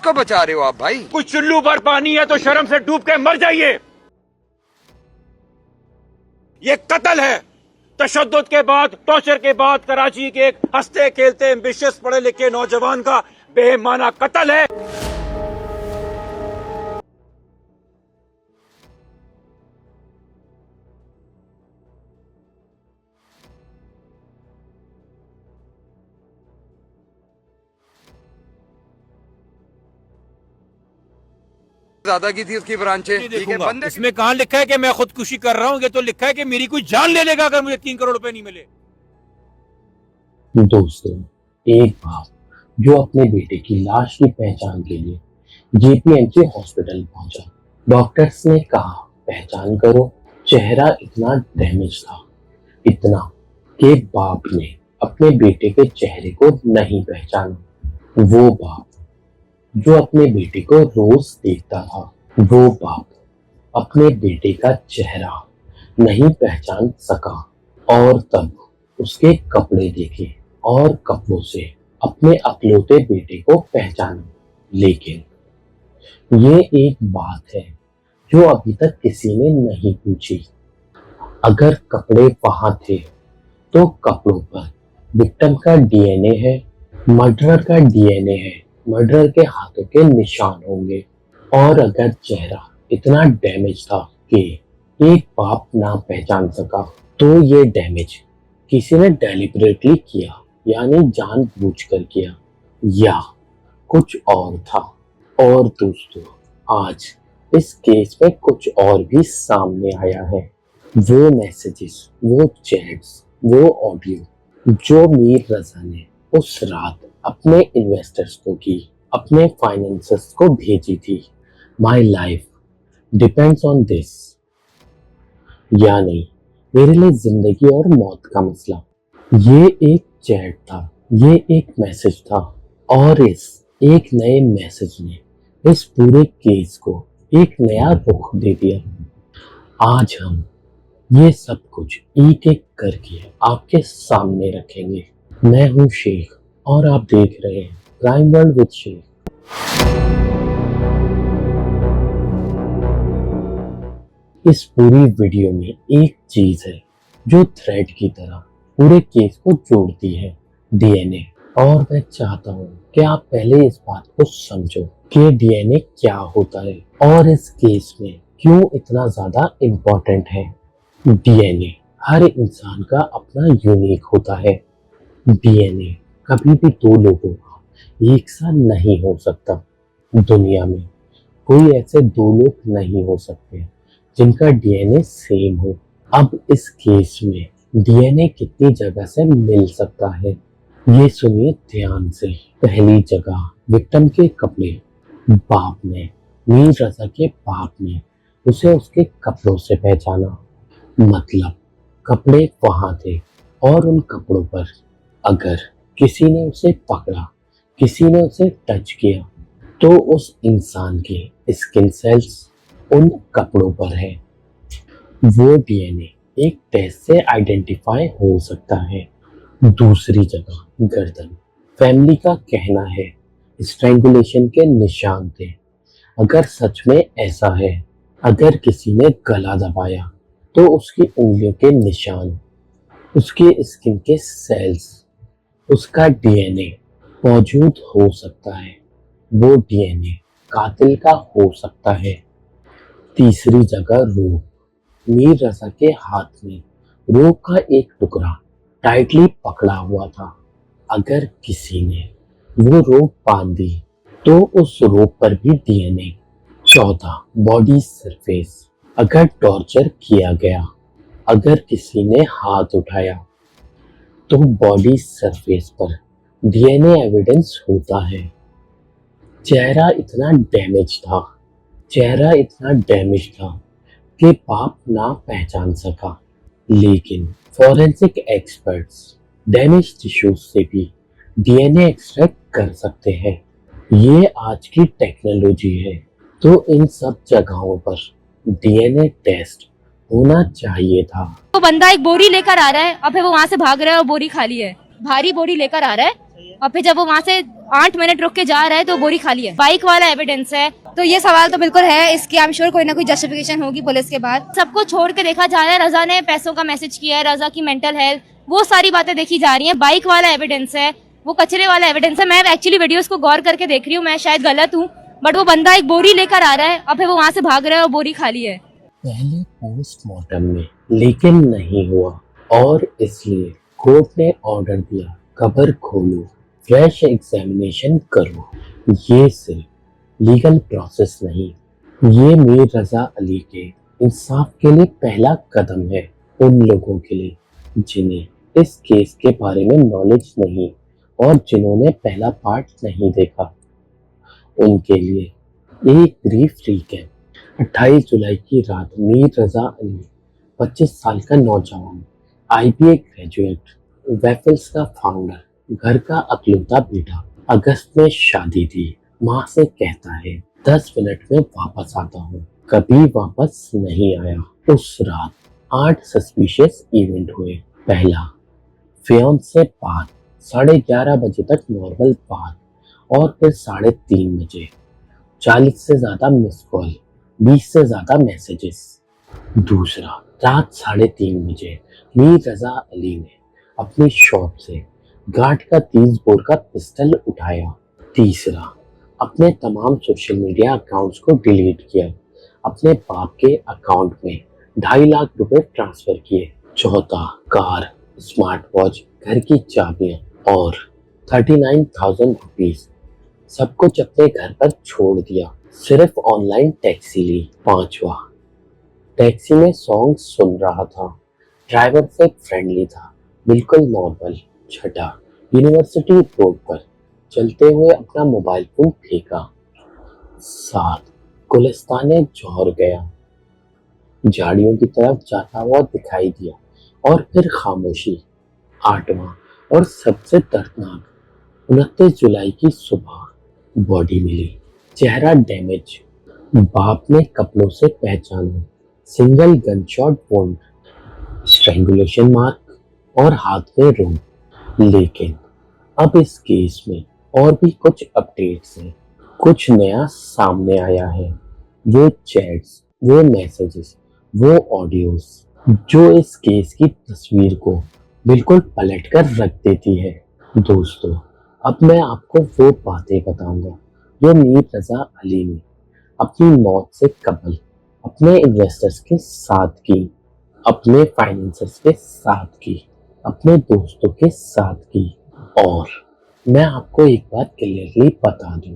किसको बचा रहे हो आप भाई? कुछ चुल्लू भर पानी है तो शर्म से डूब के मर जाइए। ये कत्ल है। तशद्दुद के बाद, टॉर्चर के बाद कराची के एक हंसते खेलते एम्बिशियस पढ़े लिखे नौजवान का बेमाना कत्ल है। ज्यादा की थी उसकी ब्रांचें, ठीक है। बंदे इसमें कहां लिखा है कि मैं खुदकुशी कर रहा हूं? ये तो लिखा है कि मेरी कोई जान ले लेगा अगर मुझे 3 करोड़ रुपए नहीं मिले। दोस्तों, एक बाप जो अपने बेटे की लाश की पहचान के लिए जेपीएमसी हॉस्पिटल पहुंचा। डॉक्टर्स ने कहा पहचान करो। चेहरा इतना डैमेज था, इतना कि बाप ने अपने बेटे के चेहरे को नहीं पहचाना। वो बाप जो अपने बेटे को रोज देखता था, वो बाप अपने बेटे का चेहरा नहीं पहचान सका और तब उसके कपड़े देखे और कपड़ों से अपने अकलौते बेटे को पहचाना। लेकिन ये एक बात है जो अभी तक किसी ने नहीं पूछी। अगर कपड़े वहां थे तो कपड़ों पर विक्टिम का डीएनए है, मर्डरर का डीएनए है, मर्डरर के हाथों के निशान होंगे। और अगर चेहरा इतना डैमेज था कि एक बाप ना पहचान सका, तो ये डैमेज किसी ने डेलिबरेटली किया, यानी जानबूझकर किया, या कुछ और था। और दोस्तों, आज इस केस में कुछ और भी सामने आया है। वो मैसेजेस, वो चैट्स, वो ऑडियो जो मीर रजा ने उस रात अपने इन्वेस्टर्स को की, अपने फाइनेंसर्स को भेजी थी। My life depends on this, यानी मेरे लिए जिंदगी और मौत का मसला। ये एक चैट था, ये एक मैसेज था, और इस एक नए मैसेज ने इस पूरे केस को एक नया रुख दे दिया। आज हम ये सब कुछ एक एक करके आपके सामने रखेंगे। मैं हूं शेख और आप देख रहे हैं क्राइम वर्ल्ड विद शेख। इस पूरी वीडियो में एक चीज है जो थ्रेड की तरह पूरे केस को जोड़ती है, डीएनए। और मैं चाहता हूँ कि आप पहले इस बात को समझो कि डीएनए क्या होता है और इस केस में क्यों इतना ज्यादा इम्पोर्टेंट है। डीएनए हर इंसान का अपना यूनिक होता है। डीएनए कभी भी दो लोगों का एक साथ नहीं हो सकता। दुनिया में कोई ऐसे दो लोग नहीं हो सकते जिनका डीएनए सेम हो। अब इस केस में डीएनए कितनी जगह से मिल सकता है, ये सुनिए ध्यान से। पहली जगह विक्टिम के कपड़े। बाप ने, मीर रजा के बाप ने उसे उसके कपड़ों से पहचाना। मतलब कपड़े वहां थे और उन कपड़ों पर अगर किसी ने उसे पकड़ा, किसी ने उसे टच किया, तो उस इंसान के स्किन सेल्स उन कपड़ों पर है। वो डीएनए एक टेस्ट से आइडेंटिफाई हो सकता है। दूसरी जगह गर्दन। फैमिली का कहना है स्ट्रैंगुलेशन के निशान थे। अगर सच में ऐसा है, अगर किसी ने गला दबाया तो उसकी उंगलियों के निशान, उसके स्किन के सेल्स, उसका डीएनए मौजूद हो सकता है। वो डीएनए कातिल का हो सकता है। तीसरी जगह रोप। मीर रजा के हाथ में रोप का एक टुकड़ा टाइटली पकड़ा हुआ था। अगर किसी ने वो रोप बांध दी तो उस रोप पर भी डीएनए। चौथा बॉडी सरफेस। अगर टॉर्चर किया गया, अगर किसी ने हाथ उठाया, तो बॉडी सरफेस पर डीएनए एविडेंस होता है। चेहरा इतना डैमेज था, चेहरा इतना डैमेज था कि बाप ना पहचान सका। लेकिन फॉरेंसिक एक्सपर्ट्स डैमेज टिश्यूज से भी डीएनए एक्सट्रैक्ट कर सकते हैं। ये आज की टेक्नोलॉजी है, तो इन सब जगहों पर डीएनए टेस्ट होना चाहिए था। तो बंदा एक बोरी लेकर आ रहा है और फिर वो वहां से भाग रहा है और बोरी खाली है। भारी बोरी लेकर आ रहा है और फिर जब वो वहाँ से 8 मिनट रुक के जा रहा है तो बोरी खाली है। बाइक वाला एविडेंस है, तो ये सवाल तो बिल्कुल है। इसकी आई एम श्योर कोई ना कोई जस्टिफिकेशन होगी पुलिस के बाद। सबको छोड़ के देखा जा रहा है, रजा ने पैसों का मैसेज किया है, रजा की मेंटल हेल्थ, वो सारी बातें देखी जा रही है। बाइक वाला एविडेंस है, वो कचरे वाला एविडेंस है। मैं एक्चुअली वीडियोस को गौर करके देख रही हूँ, मैं शायद गलत हूँ, बट वो बंदा एक बोरी लेकर आ रहा है और फिर वो वहाँ से भाग रहा है और बोरी खाली है। पहले पोस्टमार्टम में लेकिन नहीं हुआ और इसलिए कोर्ट ने ऑर्डर दिया कब्र खोलो, फ्रेश एग्जामिनेशन करो। ये सिर्फ लीगल प्रोसेस नहीं, ये मीर रजा अली के इंसाफ के लिए पहला कदम है। उन लोगों के लिए जिन्हें इस केस के बारे में नॉलेज नहीं और जिन्होंने पहला पार्ट नहीं देखा, उनके लिए एक ब्रीफ रिकैप। 28 जुलाई की रात मीर रजा अली 25 साल का नौजवान, IBA ग्रेजुएट, वेफल्स का फाउंडर, घर का अकलौता बेटा, अगस्त में शादी थी। माँ से कहता है 10 मिनट में वापस आता हूँ, कभी वापस नहीं आया। उस रात 8 सस्पिशियस इवेंट हुए। पहला, फियांस से बात, 11:30 बजे तक नॉर्मल बात और फिर 3:30 बजे 40 से ज्यादा मिस कॉल, 20 से ज्यादा मैसेजेस। दूसरा, रात 3:30 बजे मीर रजा अली ने अपनी शॉप से गार्ड का 30 बोर का पिस्टल उठाया। तीसरा, अपने तमाम सोशल मीडिया अकाउंट्स को डिलीट किया, अपने बाप के अकाउंट में 2.5 लाख रुपए ट्रांसफर किए। चौथा, कार, स्मार्ट वॉच, घर की चाबियां और 39,000 रुपीज सब कुछ अपने घर पर छोड़ दिया, सिर्फ ऑनलाइन टैक्सी ली। पांचवा, टैक्सी में सॉन्ग सुन रहा था, ड्राइवर से फ्रेंडली था, बिल्कुल नॉर्मल। छठा, यूनिवर्सिटी रोड पर चलते हुए अपना मोबाइल फोन फेंका। 7, गुलिस्ताने जौहर गया, झाड़ियों की तरफ जाता हुआ दिखाई दिया और फिर खामोशी। 8वां और सबसे दर्दनाक, 29 जुलाई की सुबह बॉडी मिली, चेहरा डैमेज, बाप ने कपड़ों से पहचाना, single gunshot wound, strangulation mark और हाथ में रोक। लेकिन अब इस केस में और भी कुछ अपडेट्स हैं, कुछ नया सामने आया है। वो चैट्स, वो मैसेजेस, वो ऑडियोज जो इस केस की तस्वीर को बिल्कुल पलट कर रख देती है। दोस्तों, अब मैं आपको वो बातें बताऊंगा जो मीर रजा अली ने अपनी मौत से कबल अपने इन्वेस्टर्स के साथ की, अपने फाइनेंसर्स के साथ की, अपने दोस्तों के साथ की। और मैं आपको एक बात क्लियरली बता दूं,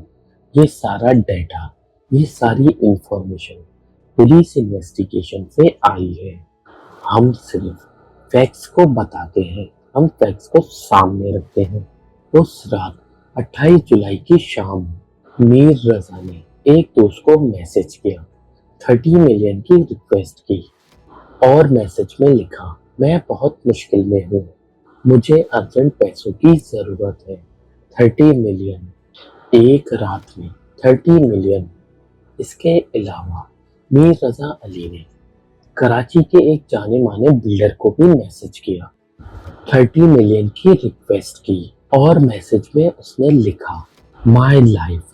ये सारा डेटा, ये सारी इंफॉर्मेशन पुलिस इन्वेस्टिगेशन से आई है। हम सिर्फ फैक्ट्स को बताते हैं, हम फैक्ट्स को सामने रखते हैं। उस रात 28 जुलाई की शाम मीर रजा ने एक दोस्त को मैसेज किया, 30 मिलियन की रिक्वेस्ट की और मैसेज में लिखा, मैं बहुत मुश्किल में हूँ, मुझे अर्जेंट पैसों की ज़रूरत है। 30 मिलियन, एक रात में 30 मिलियन। इसके अलावा मीर रजा अली ने कराची के एक जाने माने बिल्डर को भी मैसेज किया, 30 मिलियन की रिक्वेस्ट की और मैसेज में उसने लिखा, my life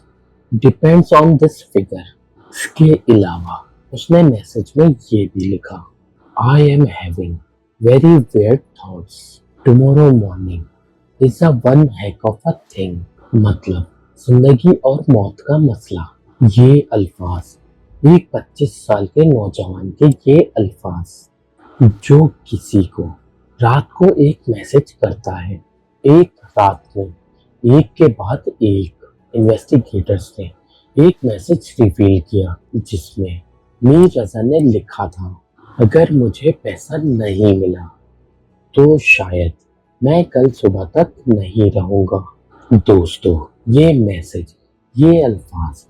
depends on this figure. इसके अलावा उसने मैसेज में ये भी लिखा, I am having very weird thoughts, tomorrow morning is a one Keck of a thing. मतलब जिंदगी और मौत का मसला। ये अल्फाज एक 25 साल के नौजवान के, ये अल्फाज जो किसी को रात को एक मैसेज करता है, एक रात में एक के बाद एक इन्वेस्टिगेटर्स ने एक मैसेज रिवील किया जिसमें मीर रजा ने लिखा था, अगर मुझे पैसा नहीं मिला तो शायद मैं कल सुबह तक नहीं रहूंगा। दोस्तों, ये मैसेज, ये अल्फाज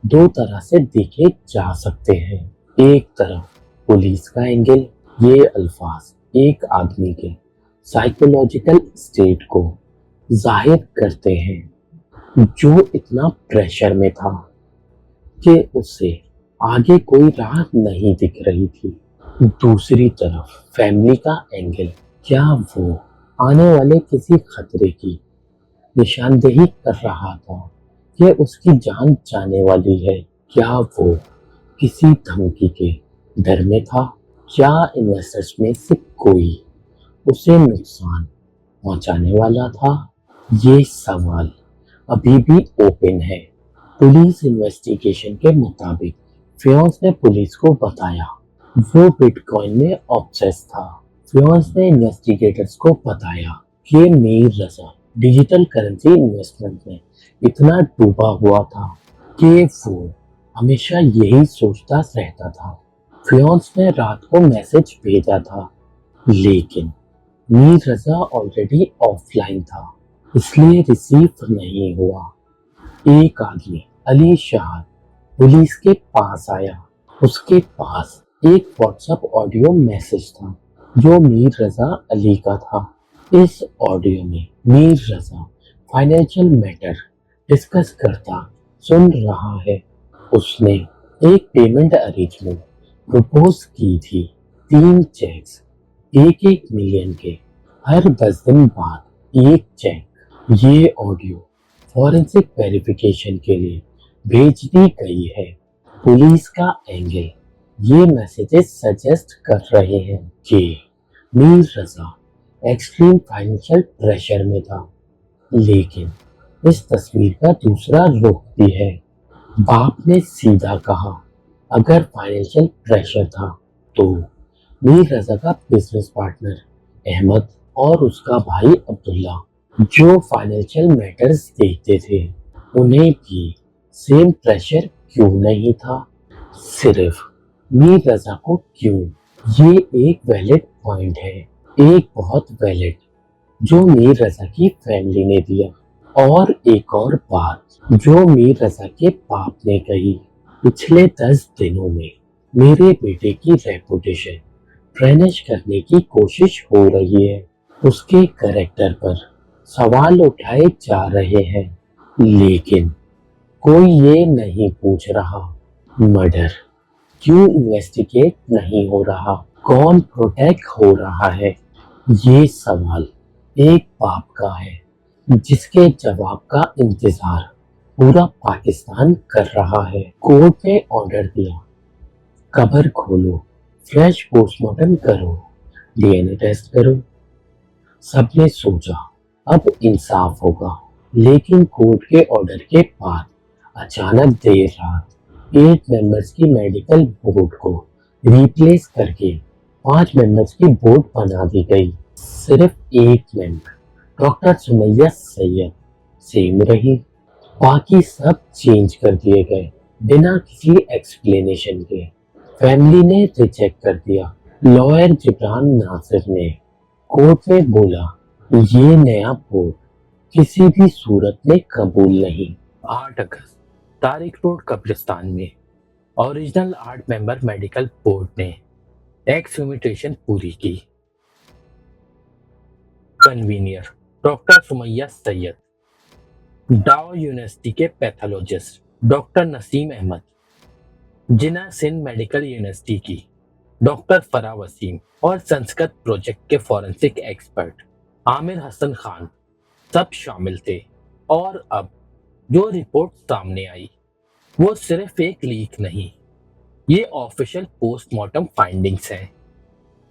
दो तरह से देखे जा सकते हैं। एक तरफ पुलिस का एंगल, ये अल्फाज एक आदमी के साइकोलॉजिकल स्टेट को जाहिर करते हैं जो इतना प्रेशर में था कि उसे आगे कोई राह नहीं दिख रही थी। दूसरी तरफ फैमिली का एंगल, क्या वो आने वाले किसी खतरे की निशानदेही कर रहा था कि उसकी जान जाने वाली है। क्या वो किसी धमकी के डर में था? क्या इन्वेस्टर्स में से कोई उसे नुकसान पहुंचाने वाला था? ये सवाल अभी भी ओपन है। पुलिस इन्वेस्टिगेशन के मुताबिक फियोन्स ने पुलिस को बताया वो बिटकॉइन में ऑब्सेस था। फियोन्स ने इन्वेस्टिगेटर्स को बताया कि मीर रजा डिजिटल करेंसी इन्वेस्टमेंट में इतना डूबा हुआ था कि वो हमेशा यही सोचता रहता था। फियोन्स ने रात को मैसेज भेजा था, लेकिन मीर रजा ऑलरेडी ऑफलाइन था, इसलिए रिसीव नहीं हुआ। एक आदमी अली शाह पुलिस के पास आया। उसके पास एक व्हाट्सएप ऑडियो मैसेज था जो मीर रजा अली का था। इस ऑडियो में मीर रजा फाइनेंशियल मैटर डिस्कस करता सुन रहा है। उसने एक पेमेंट अरेंजमेंट प्रपोज की थी, 3 चेक्स 1-1 मिलियन के, हर 10 दिन बाद एक चेक। ये ऑडियो फॉरेंसिक वेरिफिकेशन के लिए भेज दी गई है। पुलिस का एंगल ये मैसेजेस सजेस्ट कर रहे हैं कि मीर रजा एक्सट्रीम फाइनेंशियल प्रेशर में था, लेकिन इस तस्वीर का दूसरा रुख भी है। बाप ने सीधा कहा, अगर फाइनेंशियल प्रेशर था तो मीर रजा का बिजनेस पार्टनर अहमद और उसका भाई अब्दुल्ला जो फाइनेंशियल मैटर्स देखते थे, उन्हें भी सेम प्रेशर क्यों नहीं था? सिर्फ मीर रजा को क्यों? ये एक वैलिड पॉइंट है, एक बहुत वैलिड, जो मीर रजा की फैमिली ने दिया। और एक और बात जो मीर रजा के बाप ने कही, पिछले 10 दिनों में मेरे बेटे की रेपुटेशन ट्रेनिश करने की कोशिश हो रही है। उसके कैरेक्टर पर सवाल उठाए जा रहे हैं, लेकिन कोई ये नहीं पूछ रहा मर्डर क्यों इन्वेस्टिगेट नहीं हो रहा, कौन प्रोटेक्ट हो रहा है। ये सवाल एक बाप का है जिसके जवाब का इंतजार पूरा पाकिस्तान कर रहा है। कोर्ट ने ऑर्डर दिया, कब्र खोलो, फ्रेश पोस्टमार्टम करो, डीएनए टेस्ट करो। सबने सोचा अब इंसाफ होगा, लेकिन कोर्ट के ऑर्डर के बाद अचानक देर रात 8 मेंबर्स की मेडिकल बोर्ड को रिप्लेस करके 5 मेंबर्स की बोर्ड बना दी गई। सिर्फ एक member doctor Sumaiya Syed same रही, बाकी सब चेंज कर दिए गए बिना किसी एक्सप्लेनेशन के। फैमिली ने रिजेक्ट कर दिया। लॉयर जिब्रान नासिर ने कोर्ट में बोला, ये नया बोर्ड किसी भी सूरत में कबूल नहीं। 8 अगस्त तारिक रोड कब्रिस्तान में ओरिजिनल 8 मेंबर मेडिकल बोर्ड ने एक्सह्यूमेशन पूरी की। कन्वीनियर डॉक्टर सुमैया सैयद, डाउ यूनिवर्सिटी के पैथोलॉजिस्ट डॉक्टर नसीम अहमद, जिन्ना सिंध मेडिकल यूनिवर्सिटी की डॉक्टर फराह वसीम और संस्कृत प्रोजेक्ट के फॉरेंसिक एक्सपर्ट आमिर हसन खान सब शामिल थे। और अब जो रिपोर्ट सामने आई वो सिर्फ एक लीक नहीं, ये ऑफिशियल पोस्टमार्टम फाइंडिंग्स हैं।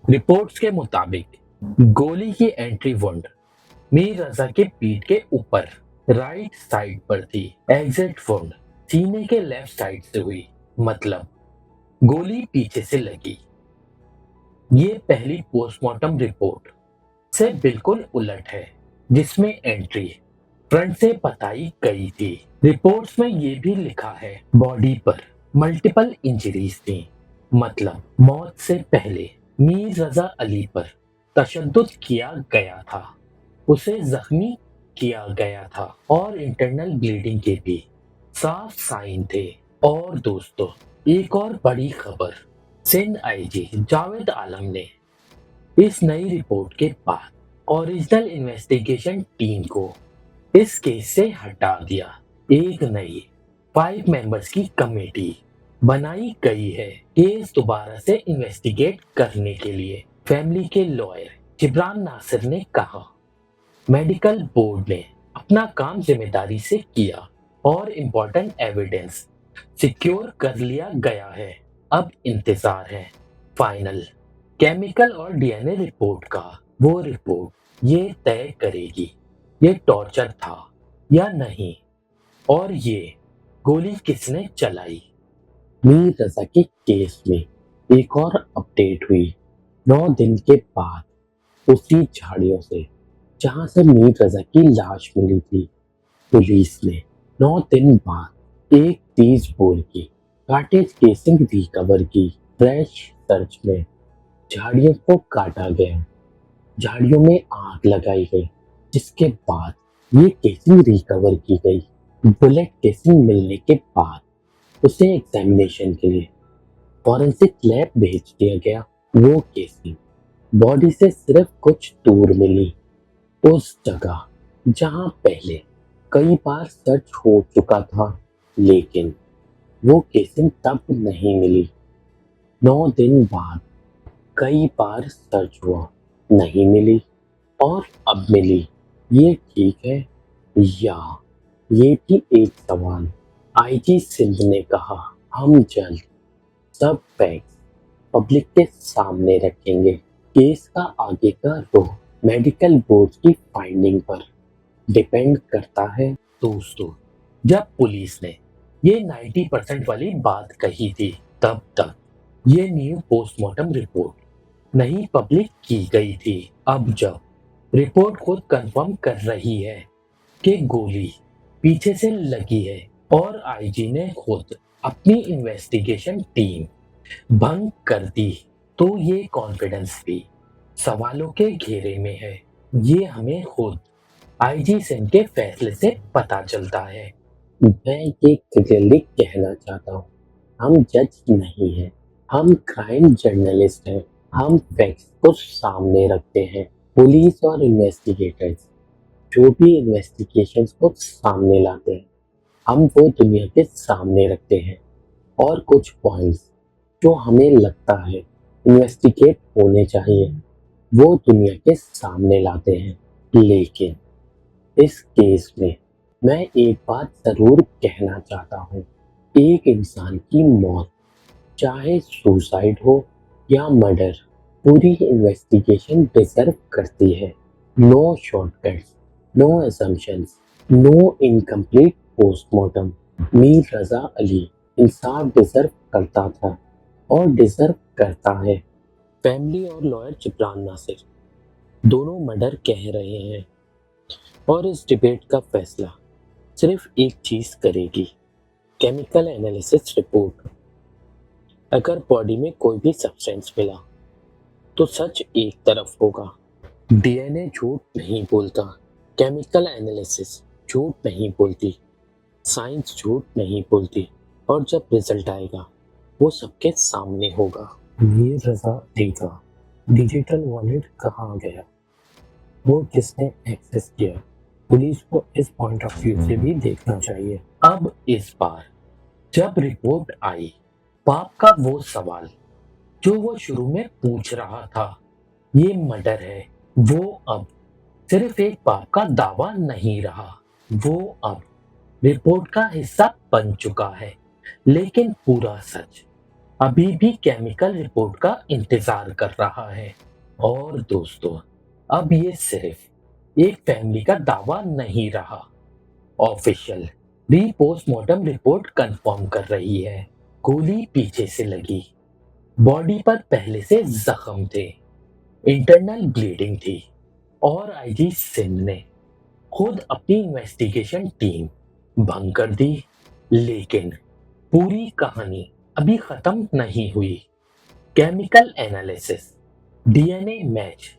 रिपोर्ट्स के मुताबिक गोली की एंट्री वुंड मीर रजा के पीठ के ऊपर राइट साइड पर थी। एग्जिट वुंड सीने के लेफ्ट साइड से हुई, मतलब गोली पीछे से लगी। ये पहली पोस्टमार्टम रिपोर्ट से बिल्कुल उलट है, जिसमें एंट्री फ्रंट से बताई गई थी। रिपोर्ट्स में ये भी लिखा है बॉडी पर मल्टीपल इंजरीज थी, मतलब मौत से पहले मीर रजा अली पर तशद्दुद किया गया था, उसे जख्मी किया गया था और इंटरनल ब्लीडिंग के भी साफ साइन थे। और दोस्तों, एक और बड़ी खबर, सिंध आईजी जावेद आलम ने इस नई रिपोर्ट के बाद ओरिजिनल इन्वेस्टिगेशन टीम को इस केस से हटा दिया। एक नई 5 मेंबर्स की कमेटी बनाई गई है केस दोबारा से इन्वेस्टिगेट करने के लिए। फैमिली के लॉयर जिब्रान नासिर ने कहा, मेडिकल बोर्ड ने अपना काम जिम्मेदारी से किया और इम्पोर्टेंट एविडेंस सिक्योर कर लिया गया है। अब इंतजार है फाइनल केमिकल और डीएनए रिपोर्ट का। वो रिपोर्ट ये तय करेगी ये टॉर्चर था या नहीं और ये गोली किसने चलाई। मीर रजा के केस में एक और अपडेट हुई 9 दिन के बाद। उसी झाड़ियों से जहां से मीर रजा की लाश मिली थी, पुलिस ने 9 दिन बाद एक 30 बोर की कार्टेज केसिंग रिकवर की। फ्रेश सर्च में झाड़ियों को काटा गया, झाड़ियों में आग लगाई गई, जिसके बाद ये केसिंग रिकवर की गई। बुलेट केसिंग मिलने के बाद उसे एग्जामिनेशन के लिए फॉरेंसिक लैब भेज दिया गया। वो केसिंग बॉडी से सिर्फ कुछ दूर मिली, उस जगह जहां पहले कई बार सर्च हो चुका था, लेकिन वो केसिंग तब नहीं मिली। 9 दिन बाद कई बार सर्च हुआ, नहीं मिली और अब मिली। ये ठीक है या ये भी एक सवाल। आईजी सिंध ने कहा, हम जल्द सब फैक्ट्स पब्लिक के सामने रखेंगे। केस का आगे का रुख मेडिकल बोर्ड की फाइंडिंग पर डिपेंड करता है। दोस्तों, जब पुलिस ने ये 90% वाली बात कही थी, तब तक ये न्यू पोस्टमार्टम रिपोर्ट नहीं पब्लिक की गई थी। अब जब रिपोर्ट खुद कंफर्म कर रही है कि गोली पीछे से लगी है और आईजी ने खुद अपनी इन्वेस्टिगेशन टीम भंग कर दी, तो ये कॉन्फिडेंस भी सवालों के घेरे में है। ये हमें खुद आईजी सिंह के फैसले से पता चलता है। मैं ये क्लियरली कहना चाहता हूँ, हम जज नहीं हैं, हम क्राइम जर्नलिस्ट हैं। हम फैक्ट्स को सामने रखते हैं। पुलिस और इन्वेस्टिगेटर्स जो भी इन्वेस्टिगेशंस को सामने लाते हैं, हम वो दुनिया के सामने रखते हैं और कुछ पॉइंट्स जो हमें लगता है इन्वेस्टिगेट होने चाहिए, वो दुनिया के सामने लाते हैं। लेकिन इस केस में मैं एक बात जरूर कहना चाहता हूँ, एक इंसान की मौत, चाहे सुसाइड हो या मर्डर, पूरी इन्वेस्टिगेशन डिजर्व करती है। No shortcuts, no assumptions, no incomplete postmortem. Mir Raza Ali इंसाफ डिजर्व करता था और डिजर्व करता है। फैमिली और लॉयर जिब्रान नासिर दोनों मर्डर कह रहे हैं और इस डिबेट का फैसला सिर्फ एक चीज करेगी, केमिकल एनालिसिस रिपोर्ट। अगर बॉडी में कोई भी सब्सटेंस मिला तो सच एक तरफ होगा। डीएनए झूठ नहीं बोलता, केमिकल एनालिसिस झूठ नहीं बोलती, साइंस झूठ नहीं बोलती, और जब रिजल्ट आएगा वो सबके सामने होगा। मीर रजा अली का डिजिटल वॉलेट कहाँ गया, वो किसने एक्सेस किया, पुलिस को इस पॉइंट ऑफ व्यू से भी देखना चाहिए। अब इस बार जब रिपोर्ट आई, पाप का वो सवाल जो वो शुरू में पूछ रहा था, ये मर्डर है, वो अब सिर्फ एक पाप का दावा नहीं रहा, वो अब रिपोर्ट का हिस्सा बन चुका है। लेकिन पूरा सच अभी भी केमिकल रिपोर्ट का इंतजार कर रहा है। और दोस्तों, अब ये सिर्फ एक फैमिली का दावा नहीं रहा, ऑफिशियल री पोस्टमार्टम रिपोर्ट कंफर्म कर रही है। गोली पीछे से लगी, बॉडी पर पहले से जख्म थे, इंटरनल ब्लीडिंग थी और आईजी सिंध ने खुद अपनी इन्वेस्टिगेशन टीम भंग कर दी। लेकिन पूरी कहानी अभी खत्म नहीं हुई। केमिकल एनालिसिस, डीएनए मैच,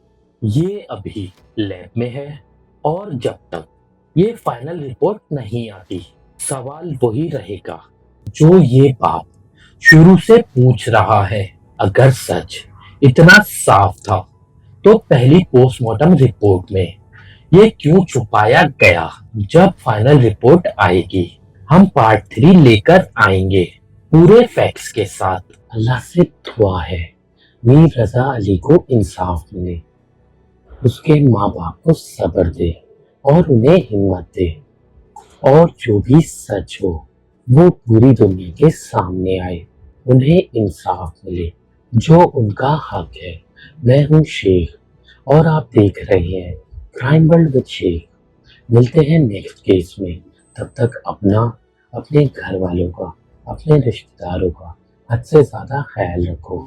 ये अभी लैब में है और जब तक ये फाइनल रिपोर्ट नहीं आती, सवाल वही रहेगा जो ये बाप शुरू से पूछ रहा है। अगर सच इतना साफ था तो पहली पोस्टमार्टम रिपोर्ट में ये क्यों छुपाया गया? जब फाइनल रिपोर्ट आएगी, हम पार्ट 3 लेकर आएंगे पूरे फैक्ट्स के साथ। अल्लाह से दुआ है मीर रजा अली को इंसाफ मिले, उसके माँ बाप को सब्र दे, और उन्हें हिम्मत दे और जो भी सच हो वो पूरी दुनिया के सामने आए, उन्हें इंसाफ मिले जो उनका हक है। मैं हूँ शेख और आप देख रहे हैं क्राइम वर्ल्ड विद शेख। मिलते हैं नेक्स्ट केस में, तब तक अपना, अपने घर वालों का, अपने रिश्तेदारों का हद से ज्यादा ख्याल रखो।